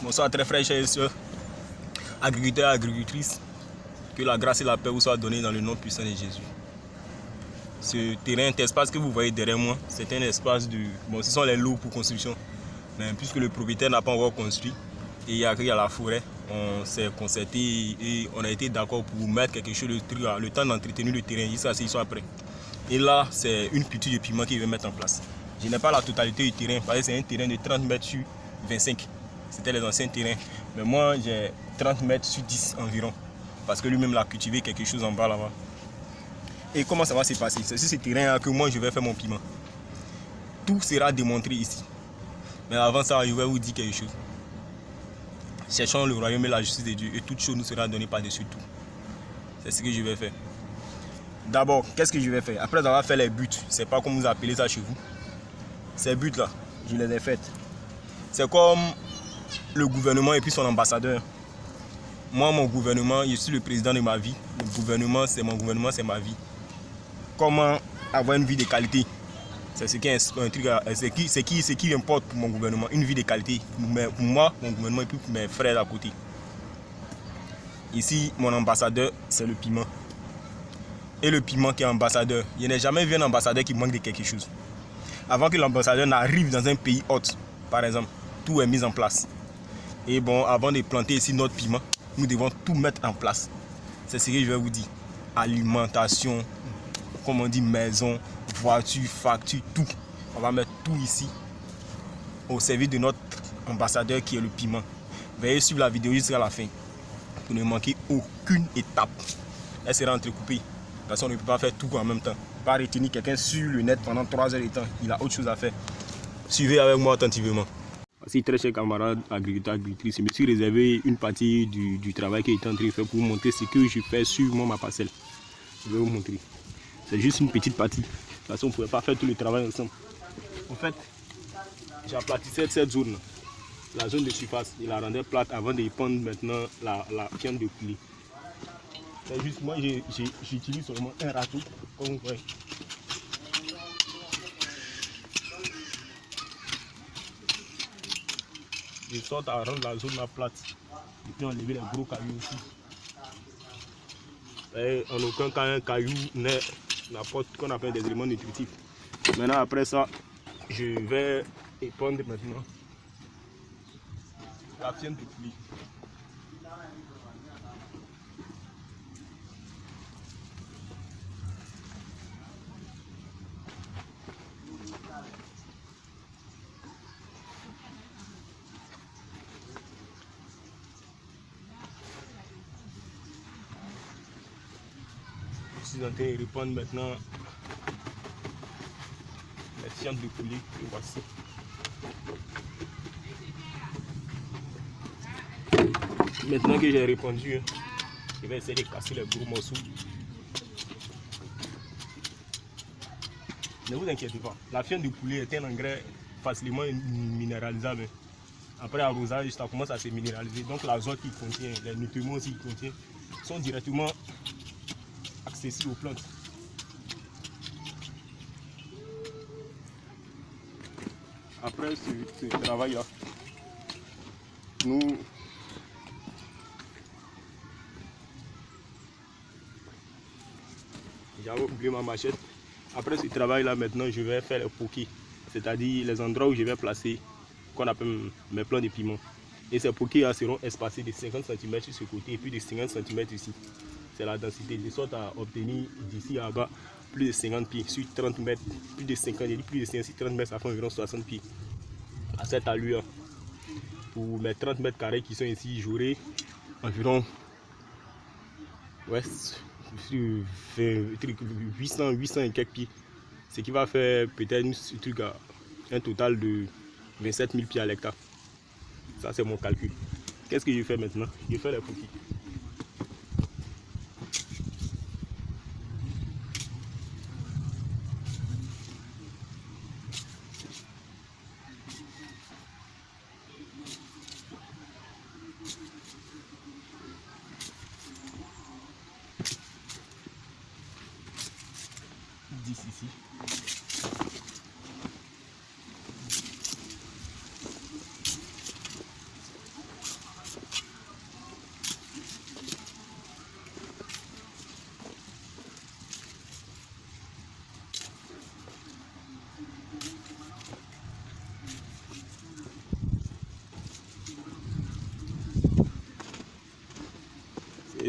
Bonsoir très frères et sœurs, agriculteurs et agricultrices. Que la grâce et la paix vous soient données dans le nom puissant de Jésus. Ce terrain, cet espace que vous voyez derrière moi, c'est un espace de... Bon, ce sont les lots pour construction. Mais puisque le propriétaire n'a pas encore construit et il y a la forêt, on s'est concerté et on a été d'accord pour mettre quelque chose de truc, le temps d'entretenir le terrain jusqu'à ce qu'ils soient prêts. Et là, c'est une culture de piment qu'il veut mettre en place. Je n'ai pas la totalité du terrain, parce que c'est un terrain de 30 mètres sur 25. C'était les anciens terrains. Mais moi, j'ai 30 mètres sur 10 environ. Parce que lui-même l'a cultivé quelque chose en bas là-bas. Et comment ça va se passer? C'est sur ce terrain-là que moi, je vais faire mon piment. Tout sera démontré ici. Mais avant ça, je vais vous dire quelque chose. Cherchons le royaume et la justice de Dieu et toute chose nous sera donnée par-dessus tout. C'est ce que je vais faire. D'abord, qu'est-ce que je vais faire? Après avoir fait les buts, c'est pas comme vous appelez ça chez vous. Ces buts-là, je les ai faites. C'est comme le gouvernement et puis son ambassadeur. Moi, mon gouvernement, je suis le président de ma vie. Le gouvernement, c'est mon gouvernement, c'est ma vie. Comment avoir une vie de qualité? C'est ce qui est un truc, c'est qui importe pour mon gouvernement, une vie de qualité. Pour moi, mon gouvernement et puis pour mes frères à côté. Ici, mon ambassadeur, c'est le piment. Et le piment qui est ambassadeur, je n'ai jamais vu un ambassadeur qui manque de quelque chose. Avant que l'ambassadeur n'arrive dans un pays hôte, par exemple, tout est mis en place. Et bon, avant de planter ici notre piment, nous devons tout mettre en place. C'est ce que je vais vous dire. Alimentation, comme on dit, maison, voiture, facture, tout. On va mettre tout ici au service de notre ambassadeur qui est le piment. Veuillez suivre la vidéo jusqu'à la fin pour ne manquer aucune étape. Elle sera entrecoupée parce qu'on ne peut pas faire tout en même temps. Pas retenir quelqu'un sur le net pendant 3 heures de temps. Il a autre chose à faire. Suivez avec moi attentivement. Voici, très chers camarades agriculteurs, agricultrices, je me suis réservé une partie du travail qui est en train de faire pour vous montrer ce que je fais sur ma parcelle. Je vais vous montrer. C'est juste une petite partie. De toute façon, on ne pouvait pas faire tout le travail ensemble. En fait, j'aplatissais cette zone, la zone de surface. Je la rendais plate avant de pondre maintenant la viande de poulet. C'est juste, moi, j'utilise seulement un râteau, comme vous voyez. Je sors à rendre la zone plate. Et puis enlever les gros cailloux aussi. Et en aucun cas, un caillou n'apporte ce qu'on appelle des éléments nutritifs. Maintenant, après ça, je vais épandre maintenant la viande de poulet. Je suis en train de répandre maintenant les viandes de poulet que voici. Maintenant que j'ai répandu, je vais essayer de casser les gros morceaux. Ne vous inquiétez pas, la viande de poulet est un engrais facilement minéralisable. Après arrosage, ça commence à se minéraliser. Donc l'azote qu'il contient, les nutriments aussi qu'il contient, sont directement accessibles aux plantes. Après ce travail-là, nous j'avais oublié ma machette. Après ce travail-là, maintenant, je vais faire les pokés, c'est-à-dire les endroits où je vais placer, qu'on appelle mes plants de piment. Et ces pokés-là seront espacés de 50 cm sur ce côté et puis de 50 cm ici. C'est la densité, de sorte à obtenir d'ici à bas plus de 50 pieds sur 30 mètres, plus de 50, j'ai dit plus de 50 sur 30 mètres, ça fait environ 60 pieds. À cette allure, pour mes 30 mètres carrés qui sont ici, j'aurai environ 800 et quelques pieds. Ce qui va faire peut-être un total de 27 000 pieds à l'hectare. Ça, c'est mon calcul. Qu'est-ce que je fais maintenant? Je fais les pokés. Ici.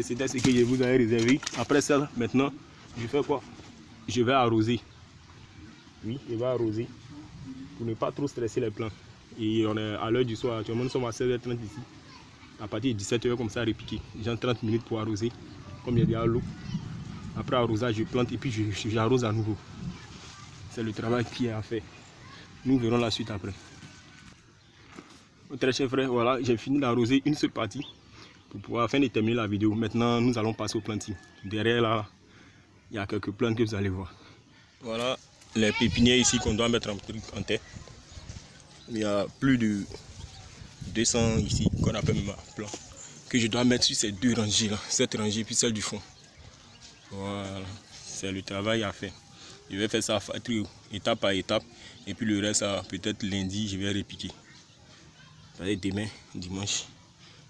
Et c'était ce que je vous avais réservé. Après ça, maintenant, je fais quoi? Je vais arroser. Oui, je vais arroser pour ne pas trop stresser les plants. Et on est à l'heure du soir. Actuellement, nous sommes à 16h30 ici. À partir de 17h, comme ça, répiquer. J'ai 30 minutes pour arroser. Comme il y a déjà l'eau. Après arrosage, je plante et puis j'arrose à nouveau. C'est le travail qui est à faire. Nous verrons la suite après. Très cher frère, voilà, j'ai fini d'arroser une seule partie pour pouvoir afin de terminer la vidéo. Maintenant, nous allons passer au planting. Derrière là, il y a quelques plantes que vous allez voir. Voilà les pépinières ici qu'on doit mettre en terre. Il y a plus de 200 ici qu'on appelle ma plan que je dois mettre sur ces deux rangées là, cette rangée puis celle du fond. Voilà, c'est le travail à faire. Je vais faire ça étape par étape et puis le reste peut-être lundi je vais répiquer. Demain, dimanche,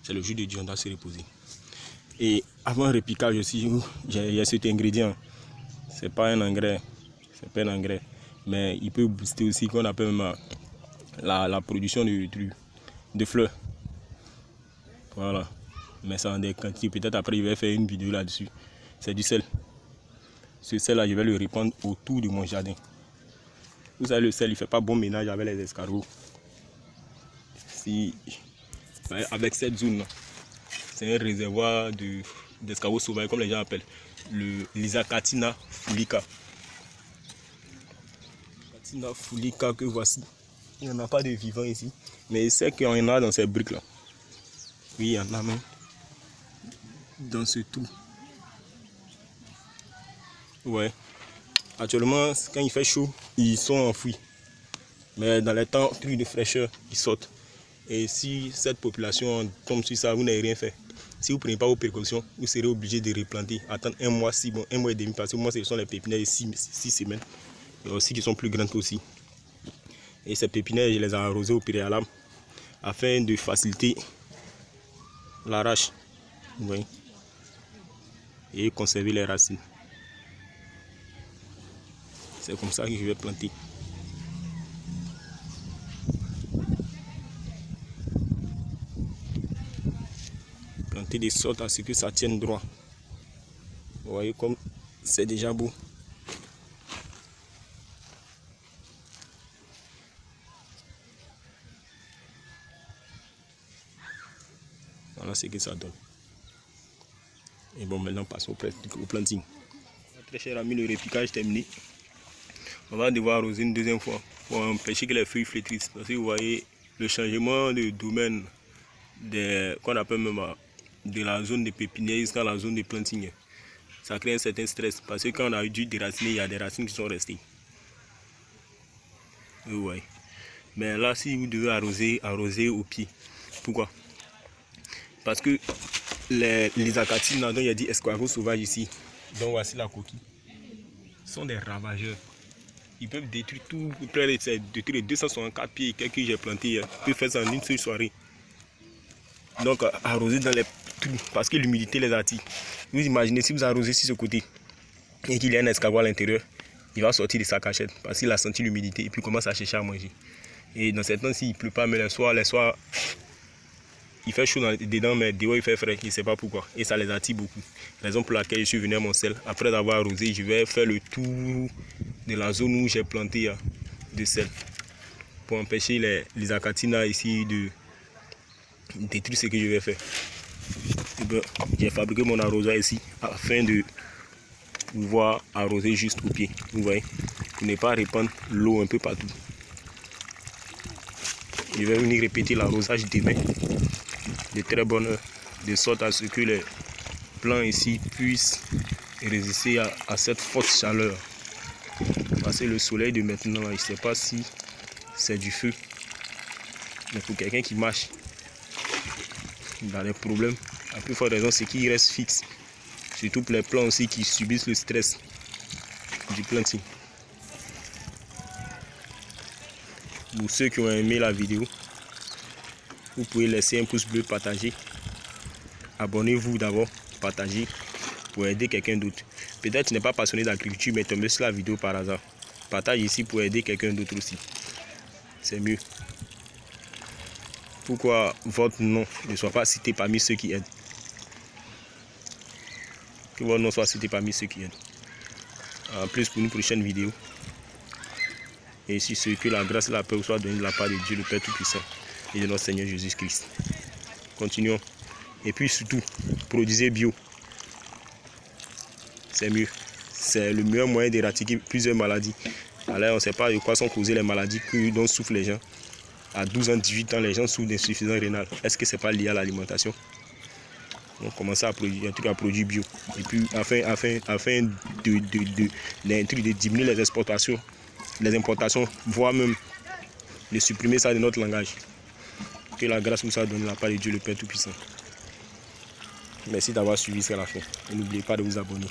c'est le jour de Dieu, on doit se reposer. Et avant le répiquage aussi, il y a cet ingrédient. C'est pas un engrais, mais il peut booster aussi qu'on appelle la production de fleurs. Voilà, mais ça en des quantités. Peut-être après je vais faire une vidéo là-dessus. C'est du sel. Ce sel là, je vais le répandre autour de mon jardin. Vous savez, le sel, il fait pas bon ménage avec les escargots. Avec cette zone, c'est un réservoir d'escargots sauvages, comme les gens appellent, le Lysactina fulica. Lysactina fulica que voici. Il n'y en a pas de vivants ici, mais c'est qu'il y en a dans ces briques là. Oui, il y en a même dans ce tout. Ouais. Actuellement, quand il fait chaud, ils sont enfouis. Mais dans les temps plus de fraîcheur, ils sortent. Et si cette population tombe sur ça, vous n'avez rien fait. Si vous ne prenez pas vos précautions, vous serez obligé de replanter, attendre un mois et demi, parce que moi ce sont les pépinières de 6 semaines. Et aussi qui sont plus grandes aussi. Et ces pépinières, je les ai arrosées au préalable afin de faciliter l'arrache. Vous voyez, et conserver les racines. C'est comme ça que je vais planter. Planter de sorte à ce que ça tienne droit. Vous voyez comme c'est déjà beau. Voilà ce que ça donne. Et bon, maintenant passons au planting. Très cher ami, le répiquage terminé. On va devoir arroser une deuxième fois pour empêcher que les feuilles flétrissent. Parce que vous voyez le changement de domaine qu'on appelle même de la zone de pépinière jusqu'à la zone de planting. Ça crée un certain stress parce que quand on a dû déraciner, il y a des racines qui sont restées. Vous voyez. Mais là, si vous devez arroser au pied. Pourquoi? Parce que les acatines, dont il y a dit escargots sauvages ici, donc voici la coquille, sont des ravageurs. Ils peuvent détruire tout, détruire les 264 pieds que j'ai plantés. Ils peuvent faire ça en une seule soirée. Donc arroser dans les trous, parce que l'humidité les attire. Vous imaginez si vous arrosez sur ce côté et qu'il y a un escargot à l'intérieur, il va sortir de sa cachette parce qu'il a senti l'humidité et puis commence à chercher à manger. Et dans ces temps, s'il ne pleut pas, mais les soirs, il fait chaud dedans, mais dehors il fait frais, je ne sais pas pourquoi. Et ça les attire beaucoup. Raison pour laquelle je suis venu à mon sel. Après avoir arrosé, je vais faire le tour de la zone où j'ai planté de sel. Pour empêcher les acatina ici de détruire ce que je vais faire. J'ai fabriqué mon arrosoir ici afin de pouvoir arroser juste au pied. Vous voyez, pour ne pas répandre l'eau un peu partout. Je vais venir répéter l'arrosage demain de très bonne heure, de sorte à ce que les plants ici puissent résister à cette forte chaleur. Parce que le soleil de maintenant, je ne sais pas si c'est du feu, mais pour quelqu'un qui marche dans les problèmes, la plus forte raison c'est qu'il reste fixe. Surtout pour les plants aussi qui subissent le stress du planting. Pour ceux qui ont aimé la vidéo, vous pouvez laisser un pouce bleu, partager. Abonnez-vous d'abord, partagez pour aider quelqu'un d'autre. Peut-être tu n'es pas passionné d'agriculture, mais tu tombes sur la vidéo par hasard. Partage ici pour aider quelqu'un d'autre aussi. C'est mieux. Pourquoi votre nom ne soit pas cité parmi ceux qui aident? Que votre nom soit cité parmi ceux qui viennent. En plus pour une prochaine vidéo. Et sur ce, que la grâce et la paix vous soient données de la part de Dieu le Père Tout-Puissant et de notre Seigneur Jésus-Christ. Continuons. Et puis surtout, produisez bio. C'est mieux. C'est le meilleur moyen d'éradiquer plusieurs maladies. Alors on ne sait pas de quoi sont causées les maladies dont souffrent les gens. À 12 ans, 18 ans, les gens souffrent d'insuffisance rénale. Est-ce que ce n'est pas lié à l'alimentation? On commence à produire un truc à produire bio. Et puis afin de diminuer les exportations, les importations, voire même de supprimer ça de notre langage. Que la grâce vous soit donnée de la part de Dieu le Père Tout-Puissant. Merci d'avoir suivi jusqu'à la fin. Et n'oubliez pas de vous abonner.